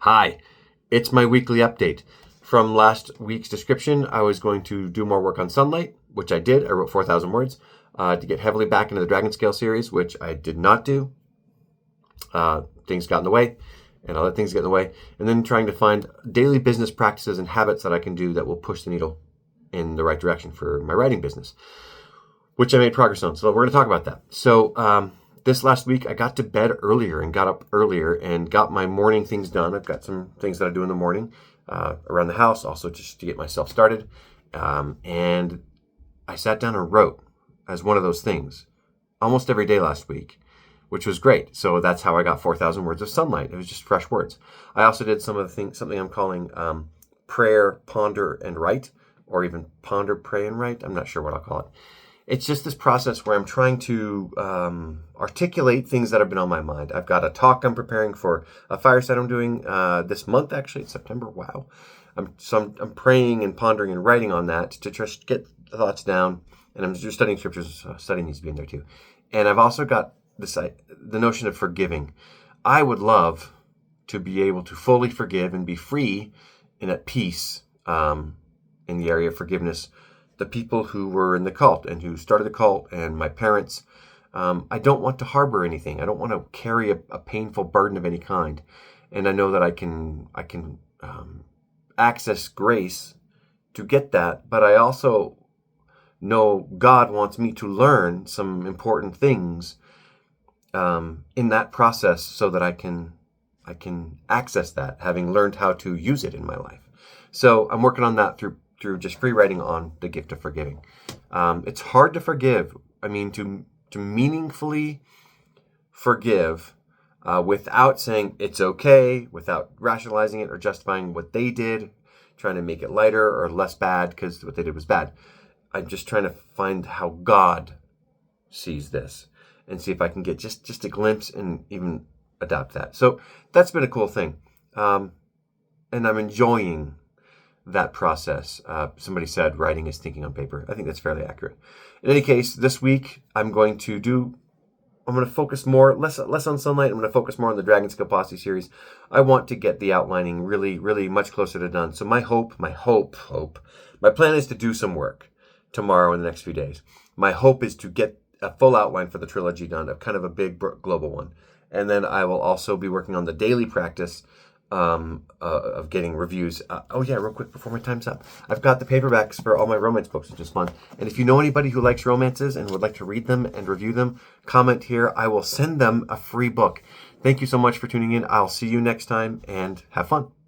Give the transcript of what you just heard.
Hi, it's my weekly update. From last week's description, I was going to do more work on sunlight, which I did. I wrote 4,000 words to get heavily back into the Dragonscale series, which I did not do. Things got in the way, and I let things get in the way. And then trying to find daily business practices and habits that I can do that will push the needle in the right direction for my writing business, which I made progress on. So we're going to talk about that. So this last week, I got to bed earlier and got up earlier and got my morning things done. I've got some things that I do in the morning around the house, also just to get myself started. And I sat down and wrote as one of those things almost every day last week, which was great. So that's how I got 4,000 words of sunlight. It was just fresh words. I also did something I'm calling prayer, ponder, and write, or even ponder, pray, and write. I'm not sure what I'll call it. It's just this process where I'm trying to articulate things that have been on my mind. I've got a talk I'm preparing for a fireside I'm doing this month, actually. It's September. Wow. I'm praying and pondering and writing on that to just get the thoughts down. And I'm just studying scriptures. Studying needs to be in there too. And I've also got the notion of forgiving. I would love to be able to fully forgive and be free and at peace in the area of forgiveness the people who were in the cult and who started the cult and my parents. I don't want to harbor anything. I don't want to carry a painful burden of any kind. And I know that I can access grace to get that, but I also know God wants me to learn some important things in that process so that I can access that, having learned how to use it in my life. So I'm working on that through just free writing on the gift of forgiving. It's hard to forgive. I mean, to meaningfully forgive without saying it's okay, without rationalizing it or justifying what they did, trying to make it lighter or less bad because what they did was bad. I'm just trying to find how God sees this and see if I can get just a glimpse and even adopt that. So that's been a cool thing. And I'm enjoying that process. Somebody said writing is thinking on paper. I think that's fairly accurate. In any case, this week I'm going to focus less on sunlight. I'm going to focus more on the Dragonscale Posse series. I want to get the outlining really, really much closer to done. So my plan is to do some work tomorrow in the next few days. My hope is to get a full outline for the trilogy done, of kind of a big global one. And then I will also be working on the daily practice of getting reviews. Real quick before my time's up. I've got the paperbacks for all my romance books, which is fun. And if you know anybody who likes romances and would like to read them and review them, comment here. I will send them a free book. Thank you so much for tuning in. I'll see you next time and have fun.